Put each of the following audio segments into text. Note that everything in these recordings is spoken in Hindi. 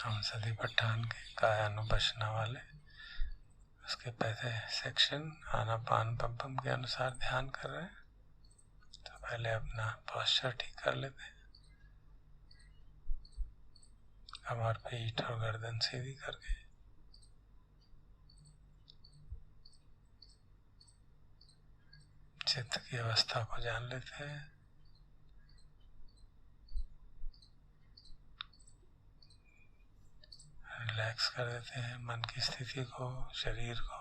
हम सती पट्टान के कायानुपश्यना वाले उसके पहले सेक्शन आनापान पब्बम के अनुसार ध्यान कर रहे हैं। तो पहले अपना पोस्चर ठीक कर लेते हैं, कमर पीठ और गर्दन सीधी करके। चित्त की अवस्था को जान लेते हैं। रिलैक्स कर देते हैं मन की स्थिति को, शरीर को।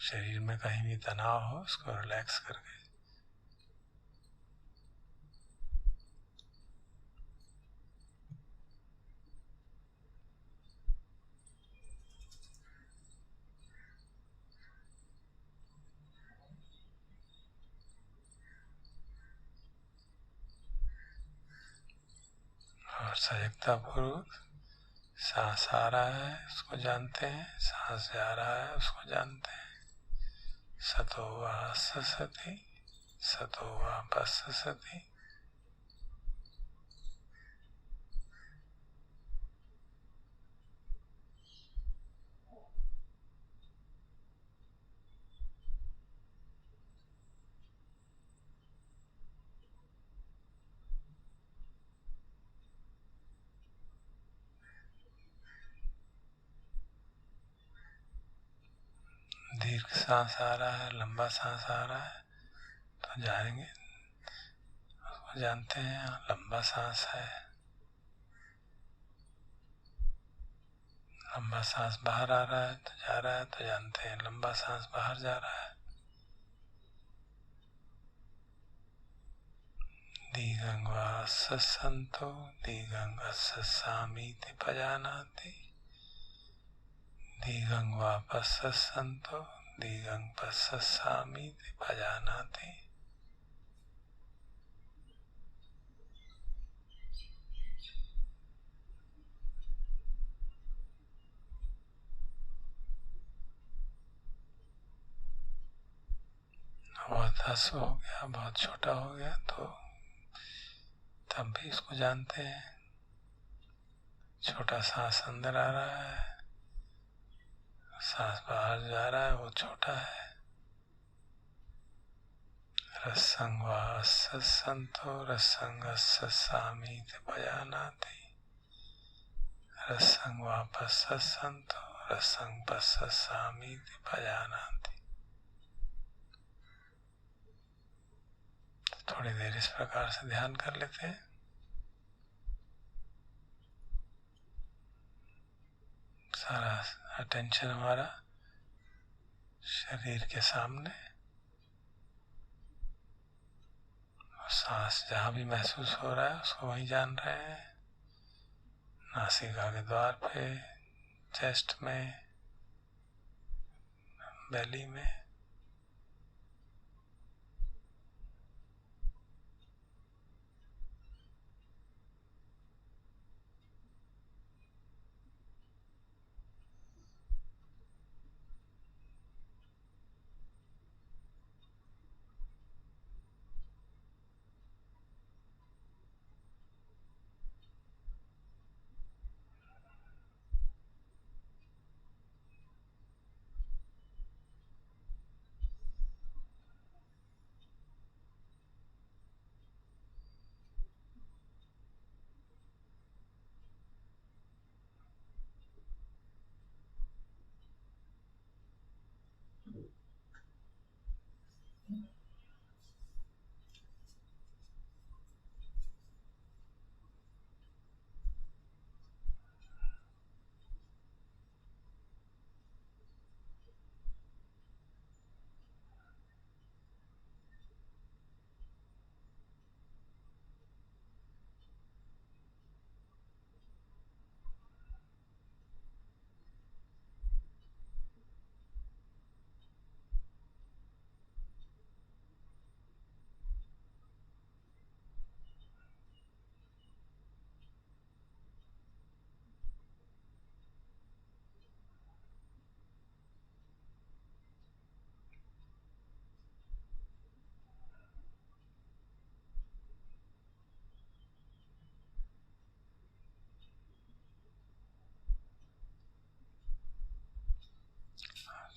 शरीर में कहीं भी तनाव हो उसको रिलैक्स करके और सजगता पूर्वक सांस आ रहा है उसको जानते हैं, सांस जा रहा है उसको जानते हैं। सतो वा ससति, सतो वा पससति। दीर्घ सांस आ रहा है, लंबा सांस आ रहा है तो जानेंगे, उसको जानते हैं लंबा सांस है। लंबा सांस बाहर आ रहा है तो जा रहा है तो जानते हैं लंबा सांस बाहर जा रहा है। दीर्घं वा ससंतो दीर्घं अससामीति पजानाति। दीर्घं वा पससंतो दीर्घं पससामीति पजानाति। बहुत ह्रस्व हो गया, बहुत छोटा हो गया तो तब भी इसको जानते हैं। छोटा सांस अंदर आ रहा है, सांस बाहर जा रहा है, वो छोटा है। रसंग वा ससंतो रसंग ससामीति पजानाति। रसंग वा पससंतो रसंग पससामीति पजानाति। थोड़ी देर इस प्रकार से ध्यान कर लेते हैं। सारा अटेंशन हमारा शरीर के सामने, सांस जहाँ भी महसूस हो रहा है उसको वहीं जान रहे हैं। नासिका के द्वार पे, चेस्ट में, बेली में।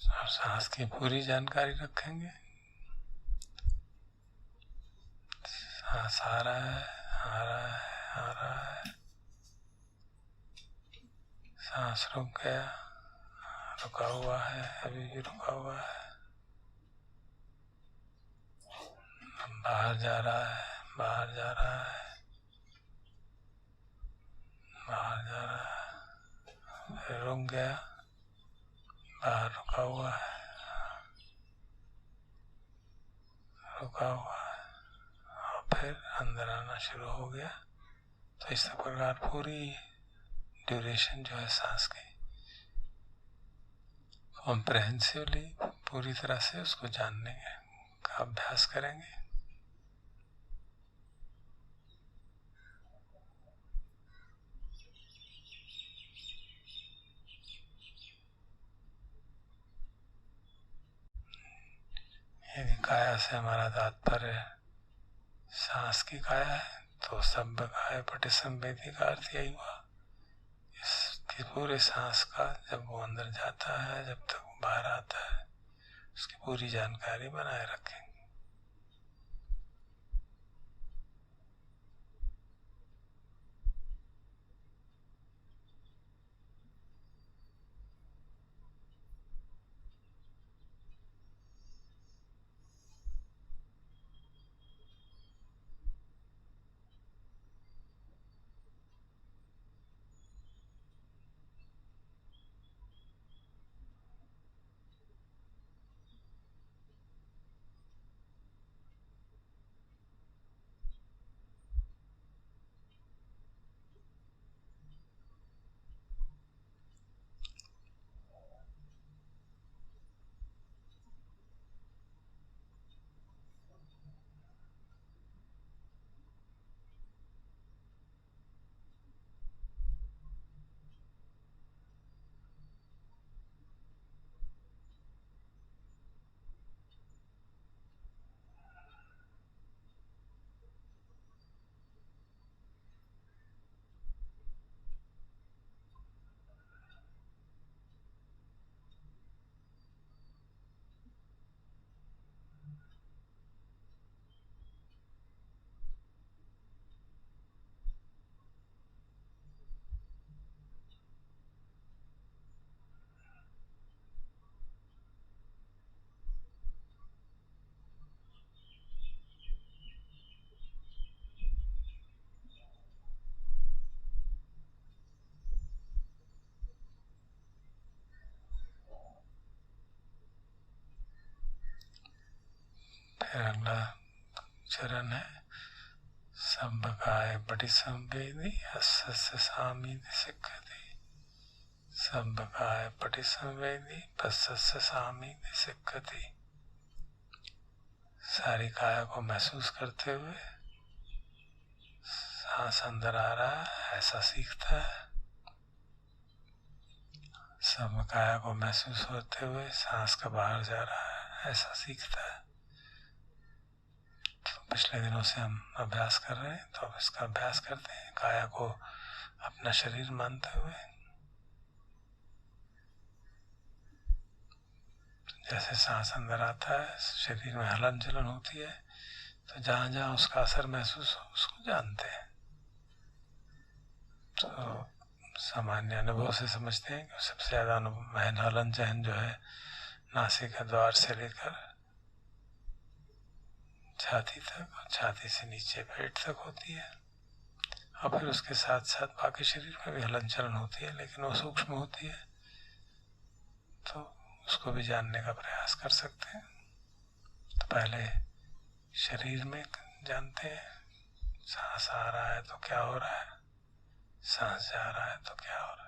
और सांस की पूरी जानकारी रखेंगे। सांस आ रहा है, आ रहा है, आ रहा है, सांस रुक गया, रुका हुआ है, अभी भी रुका हुआ है, बाहर जा रहा है, बाहर जा रहा है, बाहर जा रहा है, फिर रुक गया, बाहर रुका हुआ है, रुका हुआ है, और फिर अंदर आना शुरू हो गया। तो इस प्रकार पूरी ड्यूरेशन जो है सांस की कॉम्प्रहेंसिवली पूरी तरह से उसको जानने का अभ्यास करेंगे। यदि काया से हमारा तात्पर्य सांस की काया है तो सब काया पटिसंवेदी का अर्थ यही हुआ, इसके पूरे सांस का जब वो अंदर जाता है, जब तक वो बाहर आता है, उसकी पूरी जानकारी बनाए रखेंगे। फिर अगला चरण है संभकाय पटिसंवेदी हस्य सामी सिक्खति। संभकाय पटिसंवेदी पस्य सामी सिक्खति। सारी काया को महसूस करते हुए सांस अंदर आ रहा है ऐसा सीखता है। सब काया को महसूस होते हुए सांस का बाहर जा रहा है ऐसा सीखता है। तो पिछले दिनों से हम अभ्यास कर रहे हैं, तो अब इसका अभ्यास करते हैं काया को अपना शरीर मानते हुए। जैसे सांस अंदर आता है, शरीर में हलन चलन होती है, तो जहाँ जहाँ उसका असर महसूस हो उसको जानते हैं। तो सामान्य अनुभव से समझते हैं कि सबसे ज़्यादा हलन चलन जो है नासिका द्वार से लेकर छाती तक और छाती से नीचे पेट तक होती है, और फिर उसके साथ साथ बाकी शरीर में भी हलन चलन होती है, लेकिन वो सूक्ष्म होती है, तो उसको भी जानने का प्रयास कर सकते हैं। तो पहले शरीर में जानते हैं, सांस आ रहा है तो क्या हो रहा है, सांस जा रहा है तो क्या हो रहा है।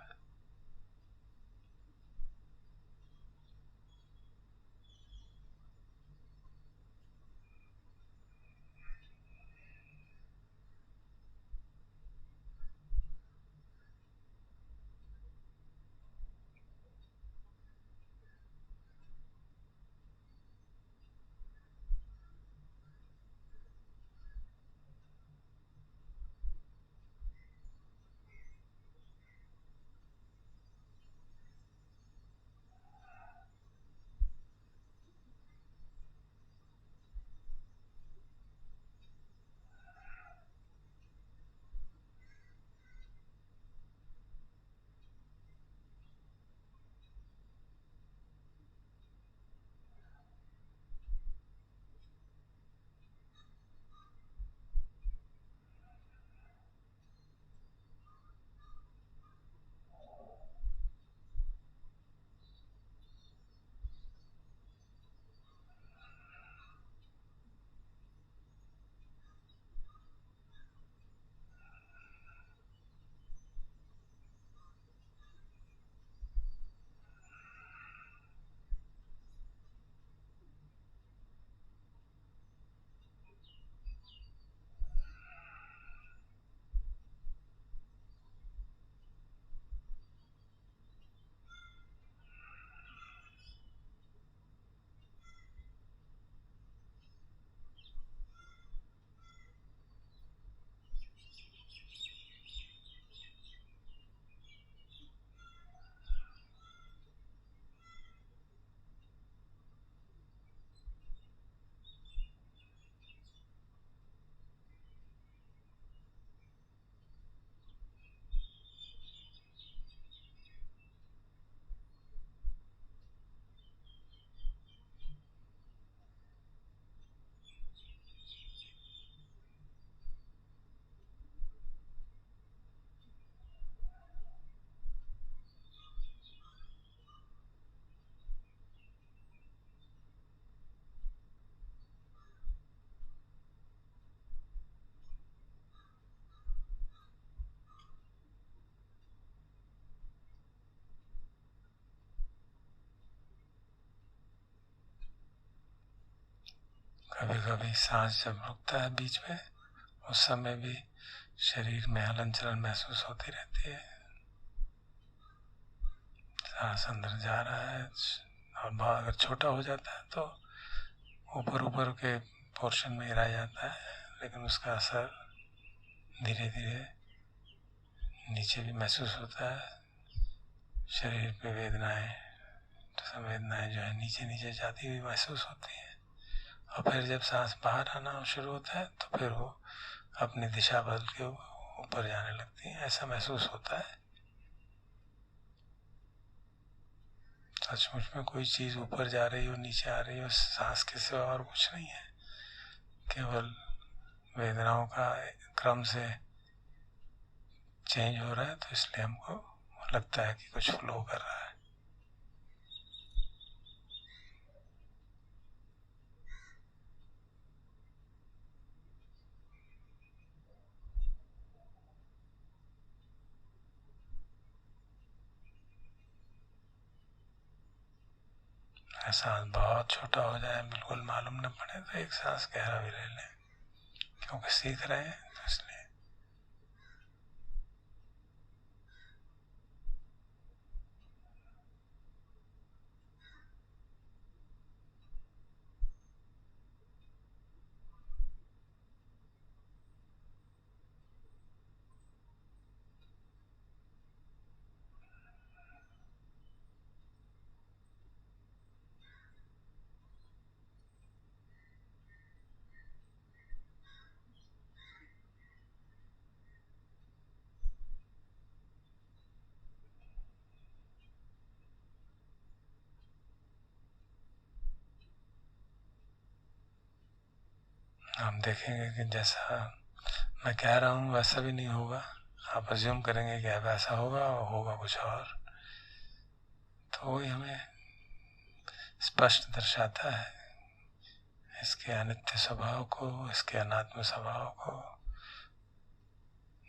कभी कभी सांस जब रुकता है बीच में, उस समय भी शरीर में हलन चलन महसूस होती रहती है। सांस अंदर जा रहा है, और बहुत अगर छोटा हो जाता है तो ऊपर ऊपर के पोर्शन में ही रह जाता है, लेकिन उसका असर धीरे धीरे नीचे भी महसूस होता है। शरीर पे वेदनाएं, संवेदनाएं जो है नीचे नीचे जाती हुई महसूस होती है। और फिर जब सांस बाहर आना शुरू होता है तो फिर वो अपनी दिशा बदल के ऊपर जाने लगती है, ऐसा महसूस होता है। सचमुच में कोई चीज ऊपर जा रही हो, नीचे आ रही हो, सांस के सिवा और कुछ नहीं है। केवल वेदनाओं का क्रम से चेंज हो रहा है, तो इसलिए हमको लगता है कि कुछ फ्लो कर रहा है। सांस बहुत छोटा हो जाए, बिल्कुल मालूम न पड़े, तो एक सांस गहरा भी ले लें, क्योंकि सीख रहे हैं तो इसलिए। हम देखेंगे कि जैसा मैं कह रहा हूँ वैसा भी नहीं होगा। आप अज्यूम करेंगे कि वैसा होगा और होगा कुछ और, तो वही हमें स्पष्ट दर्शाता है इसके अनित्य स्वभाव को, इसके अनात्म स्वभाव को।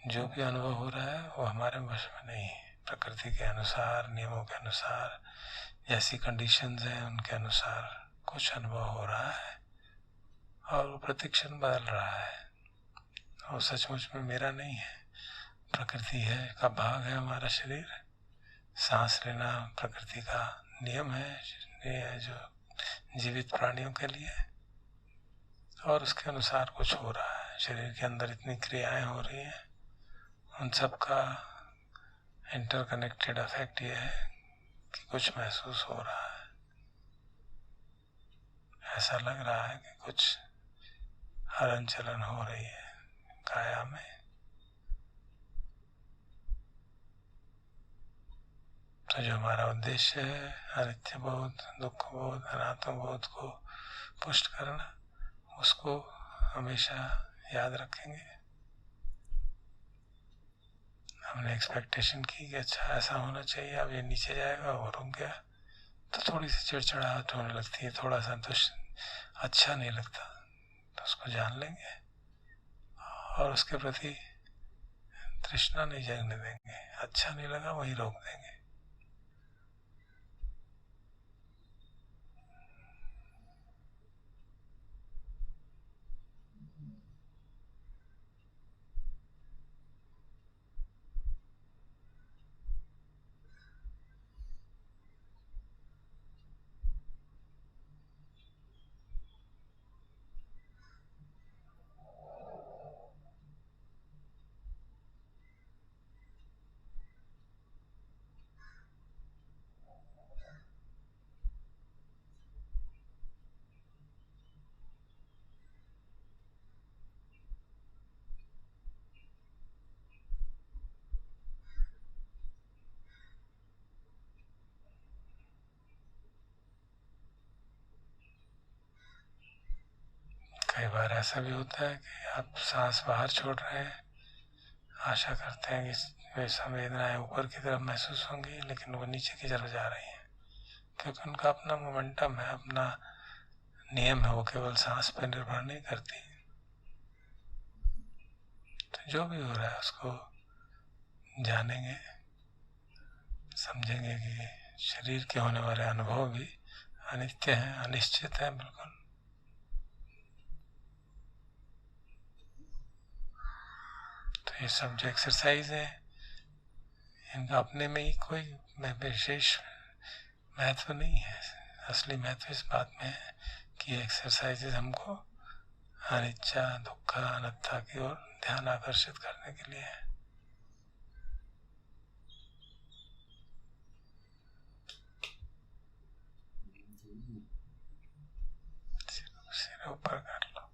जो भी अनुभव हो रहा है वो हमारे वश में नहीं है। प्रकृति के अनुसार, नियमों के अनुसार, जैसी कंडीशंस हैं उनके अनुसार कुछ अनुभव हो रहा है, और वो प्रतिक्षण बदल रहा है। और सचमुच में मेरा नहीं है, प्रकृति है का भाग है हमारा शरीर। सांस लेना प्रकृति का नियम है, ये जो जीवित प्राणियों के लिए, और उसके अनुसार कुछ हो रहा है। शरीर के अंदर इतनी क्रियाएं हो रही हैं, उन सब का इंटरकनेक्टेड इफेक्ट ये है कि कुछ महसूस हो रहा है। ऐसा लग रहा है कि कुछ हलन चलन हो रही है काया में। तो जो हमारा उद्देश्य है, अनित्य बोध, दुख बोध, अनात्म बोध को पुष्ट करना, उसको हमेशा याद रखेंगे। हमने एक्सपेक्टेशन की कि अच्छा ऐसा होना चाहिए, अब ये नीचे जाएगा, वो रुक गया, तो थोड़ी सी चिड़चिड़ाहट होने लगती है, थोड़ा सा अच्छा नहीं लगता, तो उसको जान लेंगे और उसके प्रति तृष्णा नहीं जगने देंगे। अच्छा नहीं लगा वहीं रोक देंगे। कई बार ऐसा भी होता है कि आप सांस बाहर छोड़ रहे हैं, आशा करते हैं कि वे संवेदनाएं ऊपर की तरफ महसूस होंगी, लेकिन वो नीचे की तरफ जा रही हैं, क्योंकि उनका अपना मोमेंटम है, अपना नियम है, वो केवल सांस पर निर्भर नहीं करती। तो जो भी हो रहा है उसको जानेंगे, समझेंगे कि शरीर के होने वाले अनुभव भी अनित्य हैं, अनिश्चित हैं बिल्कुल। ये सब जो एक्सरसाइज है इनका अपने में ही कोई विशेष महत्व नहीं है। असली महत्व इस बात में है कि एक्सरसाइजेज हमको अनिच्छा दुख अनात्ता की ओर ध्यान आकर्षित करने के लिए है। सिर ऊपर कर लो।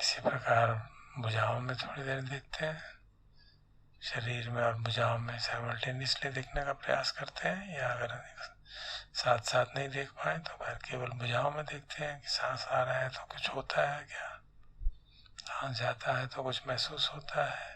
इसी प्रकार भुजाओं में थोड़ी देर देखते हैं, शरीर में और भुजाओं में साइमल्टेनियसली देखने का प्रयास करते हैं, या अगर साथ साथ नहीं देख पाए तो फिर केवल भुजाओं में देखते हैं कि सांस आ रहा है तो कुछ होता है क्या, सांस जाता है तो कुछ महसूस होता है।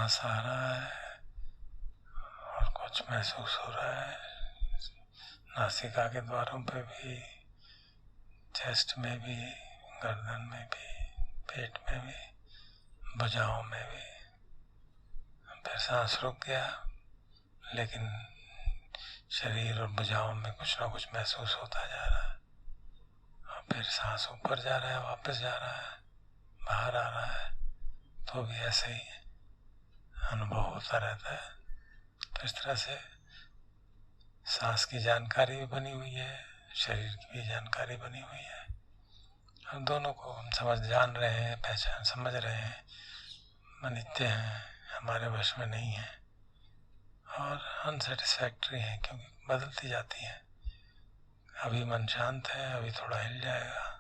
सांस आ रहा है और कुछ महसूस हो रहा है नासिका के द्वारों पे भी, चेस्ट में भी, गर्दन में भी, पेट में भी, भुजाओं में भी। फिर सांस रुक गया, लेकिन शरीर और भुजाओं में कुछ ना कुछ महसूस होता जा रहा है। और फिर सांस ऊपर जा रहा है, वापस जा रहा है, बाहर आ रहा है, तो भी ऐसे ही अनुभव होता रहता है। तो इस तरह से सांस की जानकारी भी बनी हुई है, शरीर की भी जानकारी बनी हुई है। हम दोनों को हम जान रहे हैं, पहचान समझ रहे हैं, अनित्य हैं, हमारे वश में नहीं है और अनसेटिस्फैक्ट्री है, क्योंकि बदलती जाती हैं। अभी मन शांत है, अभी थोड़ा हिल जाएगा।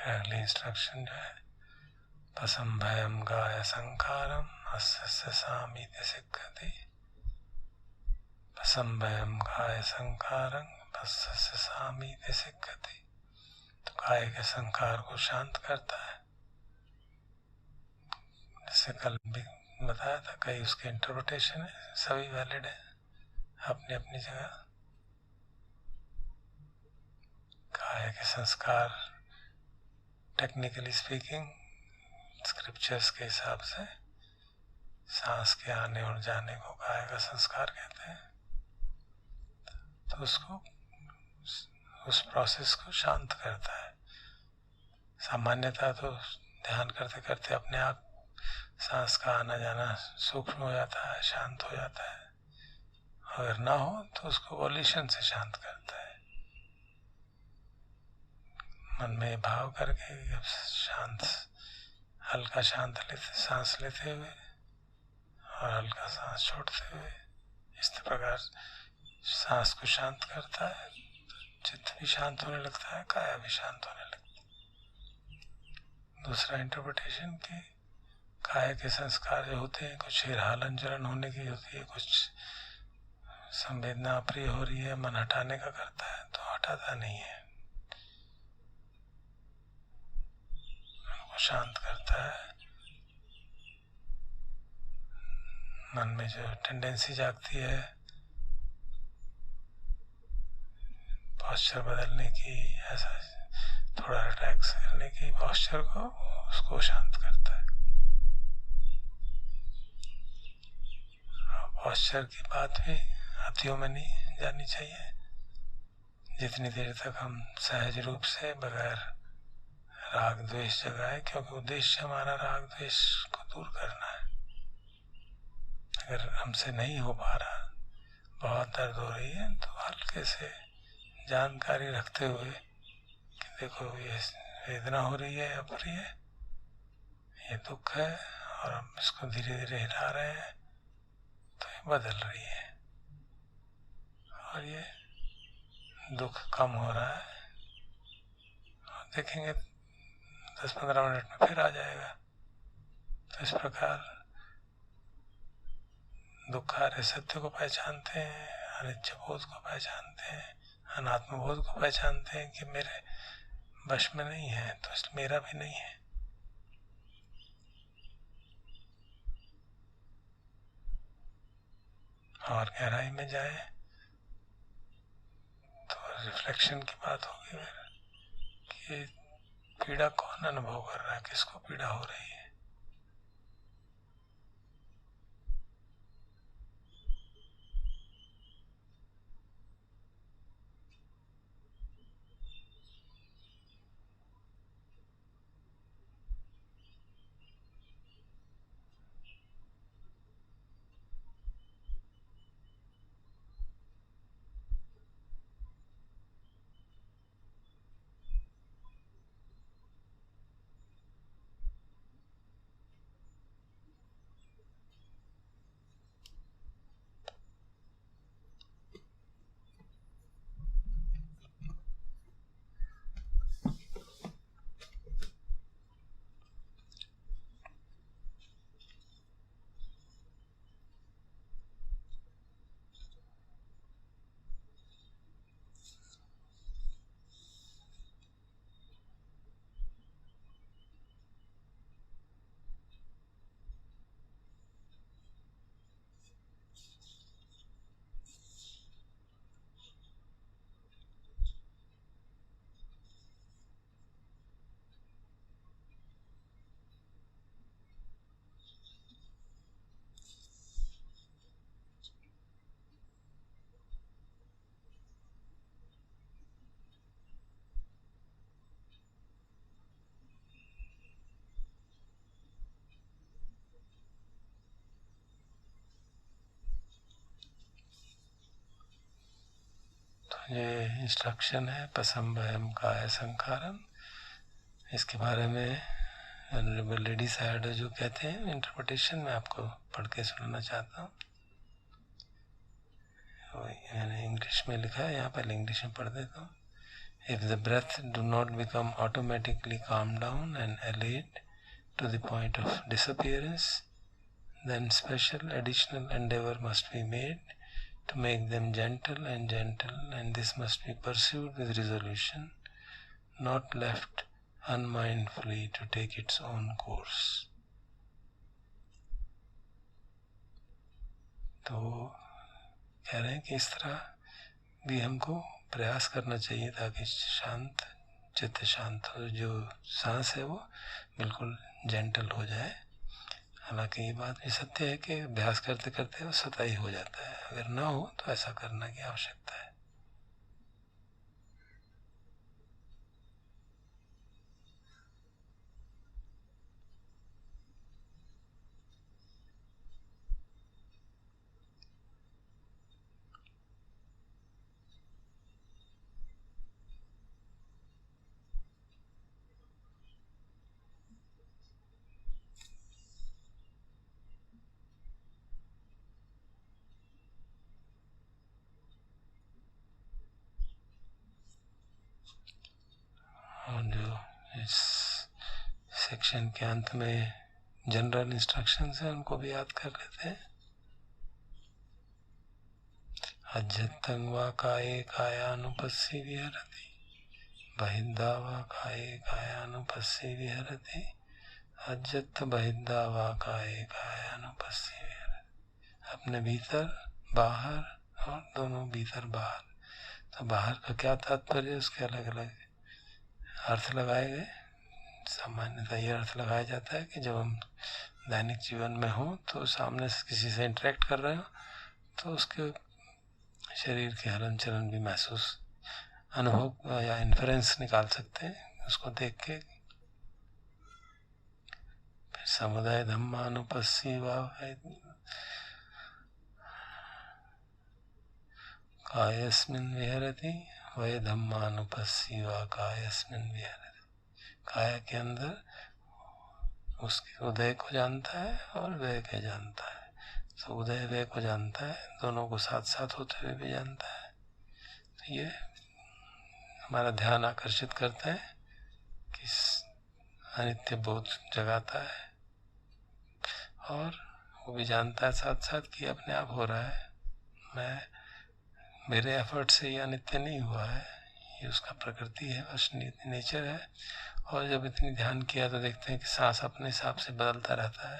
अगली इंस्ट्रक्शन जो है, पसंभयम गाय संकारम अस्य सामीत्य सिद्धि। पसंभयम गाय संकारम अस्य सामीत्य सिद्धि। तो काय के संकार को शांत करता है। जैसे कल भी बताया था, कई उसके इंटरप्रिटेशन है, सभी वैलिड है अपनी अपनी जगह। काय के संस्कार टेक्निकली स्पीकिंग स्क्रिप्चर्स के हिसाब से सांस के आने और जाने को काय का संस्कार कहते हैं। तो उसको, उस प्रोसेस को शांत करता है। सामान्यतः तो ध्यान करते करते अपने आप सांस का आना जाना सूक्ष्म हो जाता है, शांत हो जाता है। अगर ना हो तो उसको वॉल्यूशन से शांत करता है। मन में भाव करके शांत, हल्का शांत सांस लेते हुए और हल्का सांस छोड़ते हुए, इस प्रकार सांस को शांत करता है। चित्त भी शांत होने लगता है, काया भी शांत होने लगता है। दूसरा इंटरप्रिटेशन की काय के संस्कार जो होते हैं, कुछ हिलहलन जलन होने की होती है, कुछ संवेदना अप्रिय हो रही है, मन हटाने का करता है, तो हटाता नहीं है, उनको शांत करता है। मन में जो टेंडेंसी जागती है पोस्चर बदलने की, ऐसा थोड़ा रिलैक्स करने की पोस्चर को, उसको शांत करता है। पोस्चर की बात भी अतियों में नहीं जानी चाहिए। जितनी देर तक हम सहज रूप से बगैर राग द्वेष जगाए, क्योंकि उद्देश्य हमारा राग द्वेष को दूर करना है। अगर हमसे नहीं हो पा रहा, बहुत दर्द हो रही है, तो हल्के से जानकारी रखते हुए कि देखो ये वेदना हो रही है, अप्रिय, ये दुख है और हम इसको धीरे धीरे हिला रहे हैं, तो ये बदल रही है और ये दुख कम हो रहा है। और देखेंगे 10-15 मिनट में फिर आ जाएगा। तो इस प्रकार दुखार्य सत्य को पहचानते हैं, अनित्य बोध को पहचानते हैं, अनात्म बोध को पहचानते हैं कि मेरे वश में नहीं है, तो इसलिए मेरा भी नहीं है। और गहराई में जाए तो रिफ्लेक्शन की बात होगी फिर, कि ये पीड़ा कौन अनुभव कर रहा है, किसको पीड़ा हो रही है? ये इंस्ट्रक्शन है पसंभयम काय संखारम। इसके बारे में ऑनरेबल लेडी सायडो जो कहते हैं, इंटरप्रिटेशन में आपको पढ़ के सुनाना चाहता हूँ। मैंने इंग्लिश में लिखा है, यहाँ पहले इंग्लिश में पढ़ देता हूँ। If the breath do not become automatically calmed down and allayed to the point of disappearance, then special additional endeavor must be made to make them gentle, and this must be pursued with resolution, not left unmindfully to take its own course. तो कह रहे हैं कि इस तरह भी हमको प्रयास करना चाहिए ताकि शांत चित्त शांत हो, जो सांस है वो बिल्कुल जेंटल हो जाए। हालांकि ये बात भी सत्य है कि अभ्यास करते करते वो स्वतः ही हो जाता है, अगर ना हो तो ऐसा करना की आवश्यकता है। और जो इस सेक्शन के अंत में जनरल इंस्ट्रक्शंस हैं उनको भी याद कर लेते हैं। अज्जत्तं वा काये कायानुपस्सी विहरति, बहिद्धा वा काये कायानुपस्सी विहरति, अज्जत् बहिद्धा वा काये कायानुपस्सी विहरति। अपने भीतर बाहर और दोनों भीतर बाहर। तो बाहर का क्या तात्पर्य, उसके अलग अलग अर्थ लगाए गए। सामान्यतः ये अर्थ लगाया जाता है कि जब हम दैनिक जीवन में हो तो सामने से किसी से इंटरेक्ट कर रहे हो तो उसके शरीर के हलन चलन भी महसूस अनुभव या इन्फ्रेंस निकाल सकते हैं उसको देख के। फिर समुदाय धम्मानुपस्सी वा कायस्मिन् विहरति, वै धम्मानुपस्सी वा कायस्मिन् विहरति। काया के अंदर उसके उदय को जानता है और व्यय को जानता है। तो उदय व्यय को जानता है, दोनों को साथ साथ होते हुए भी जानता है। तो ये हमारा ध्यान आकर्षित करता है कि अनित्य बोध जगाता है और वो भी जानता है साथ साथ कि अपने आप हो रहा है, मेरे एफर्ट से ये अनित्य नहीं हुआ है, ये उसका प्रकृति है, बस नेचर है। और जब इतनी ध्यान किया तो देखते हैं कि सांस अपने हिसाब से बदलता रहता है,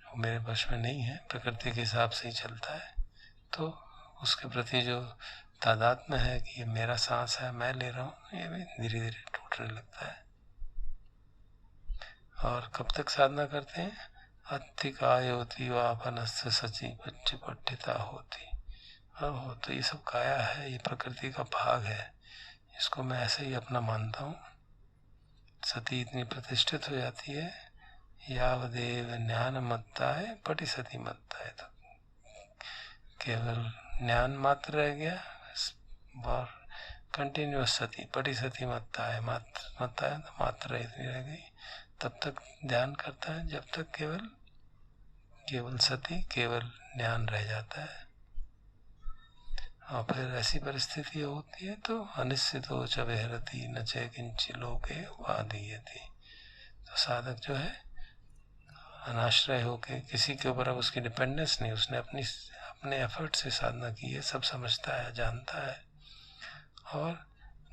वो मेरे वश में नहीं है, प्रकृति के हिसाब से ही चलता है। तो उसके प्रति जो तादाद में है कि ये मेरा सांस है, मैं ले रहा हूँ, ये भी धीरे धीरे टूटने लगता है। और कब तक साधना करते हैं? अत्थिकाय होती वापनस्य सची बच्ची पट्टिता होती। अब हो तो ये सब काया है, ये प्रकृति का भाग है, इसको मैं ऐसे ही अपना मानता हूँ। सती इतनी प्रतिष्ठित हो जाती है, यावदेव ज्ञान मत्ता है पटी सती मत्ता है, तो केवल ज्ञान मात्र रह गया और कंटिन्यूअस सती पटी सती मत्ता है, मत्ता है तो मात्रा इतनी रह गई। तब तक ध्यान करता है जब तक केवल सती केवल ज्ञान रह जाता है। और फिर ऐसी परिस्थिति होती है तो अनिश्चितो च विहरति न च किंचि लोके उपाधीयति। तो साधक जो है अनाश्रय होके, किसी के ऊपर अब उसकी डिपेंडेंस नहीं, उसने अपने एफर्ट से साधना की है, सब समझता है, जानता है। और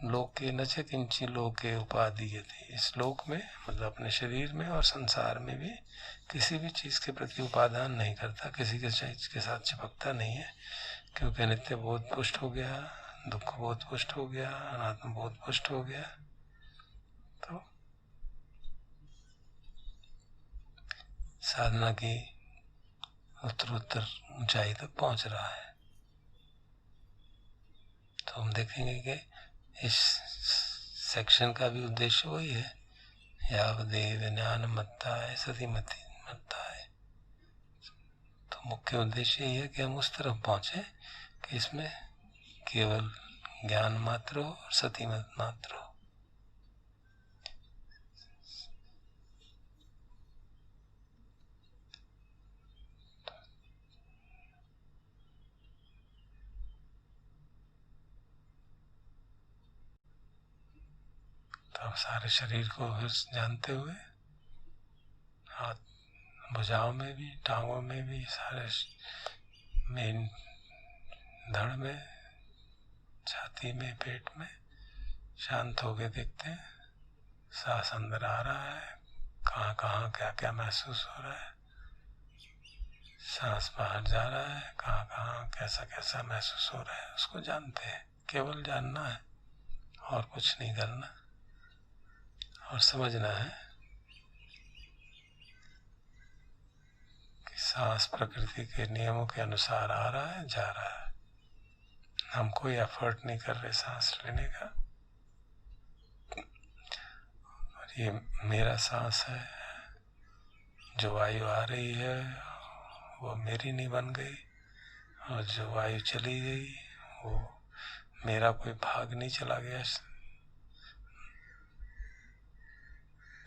लोके न च किंचि लोके उपाधीयति, इस लोक में मतलब अपने शरीर में और संसार में भी किसी भी चीज़ के प्रति उपादान नहीं करता, किसी के चीज के साथ चिपकता नहीं है, क्योंकि नित्य बोध पुष्ट हो गया, दुख बोध पुष्ट हो गया, अनात्म बोध पुष्ट हो गया। तो साधना की उत्तरोत्तर ऊंचाई तक पहुंच रहा है। तो हम देखेंगे कि इस सेक्शन का भी उद्देश्य वही है, यावदेव ज्ञान मत्ता है सती मत्ता है। तो मुख्य उद्देश्य यही है कि हम उस तरफ पहुंचे कि इसमें केवल ज्ञान मात्र हो और सती मात्र हो। तो अब सारे शरीर को फिर जानते हुए, हाथ भुजाओं में भी, टांगों में भी, सारे मेन धड़ में, छाती में, पेट में शांत होके देखते हैं सांस अंदर आ रहा है, कहाँ कहाँ क्या क्या महसूस हो रहा है, सांस बाहर जा रहा है, कहाँ कहाँ कैसा कैसा महसूस हो रहा है, उसको जानते हैं। केवल जानना है और कुछ नहीं करना, और समझना है कि सांस प्रकृति के नियमों के अनुसार आ रहा है, जा रहा है। हम कोई एफर्ट नहीं कर रहे सांस लेने का, और ये मेरा सांस है, जो वायु आ रही है वो मेरी नहीं बन गई, और जो वायु चली गई वो मेरा कोई भाग नहीं चला गया।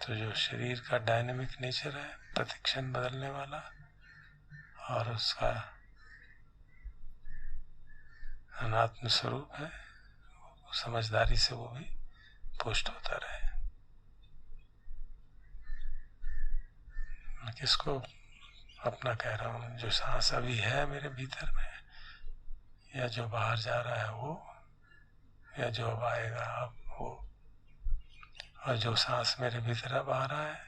तो जो शरीर का डायनेमिक नेचर है, प्रतिक्षण बदलने वाला, और उसका अनात्म स्वरूप है, समझदारी से वो भी पुष्ट होता रहे। मैं किसको अपना कह रहा हूँ? जो सांस अभी है मेरे भीतर में, या जो बाहर जा रहा है वो, या जो अब आएगा अब वो। और जो सांस मेरे भीतर अब आ रहा है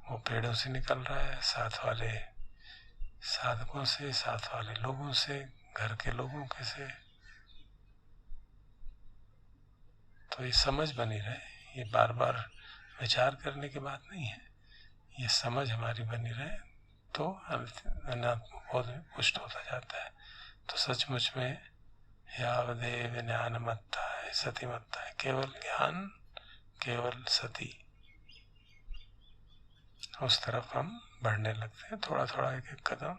वो पेड़ों से निकल रहा है, साथ वाले साधकों से, साथ वाले लोगों से, घर के लोगों के से। तो ये समझ बनी रहे, ये बार बार विचार करने की बात नहीं है, ये समझ हमारी बनी रहे, तो अनात्म बोध में पुष्ट होता जाता है। तो सचमुच में यावदेव ज्ञान मत्ता है सती मत्ता है, केवल ज्ञान केवल सती, उस तरफ हम बढ़ने लगते हैं, थोड़ा थोड़ा एक एक कदम।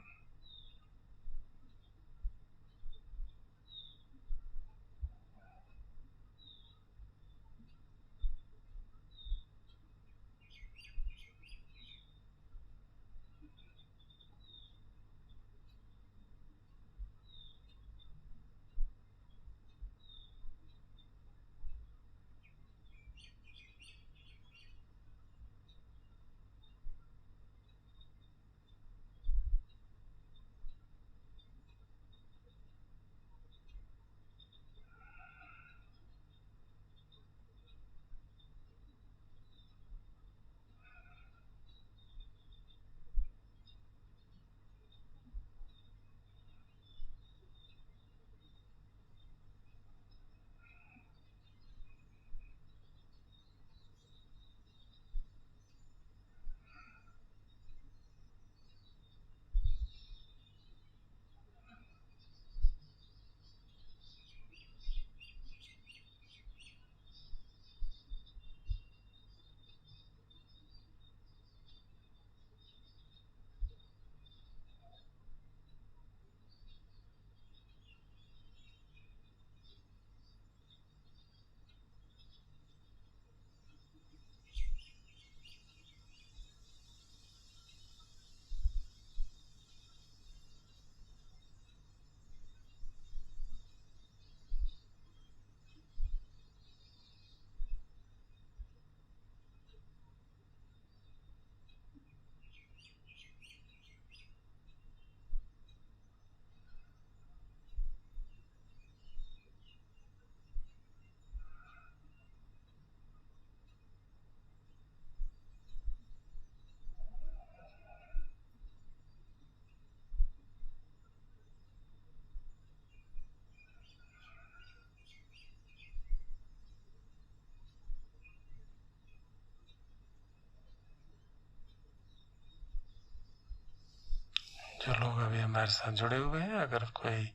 जो लोग अभी हमारे साथ जुड़े हुए हैं, अगर कोई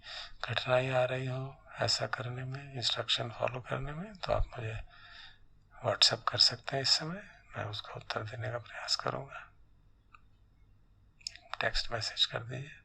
कठिनाई आ रही हो ऐसा करने में, इंस्ट्रक्शन फॉलो करने में, तो आप मुझे व्हाट्सएप कर सकते हैं इस समय, मैं उसका उत्तर देने का प्रयास करूँगा। टेक्स्ट मैसेज कर दीजिए।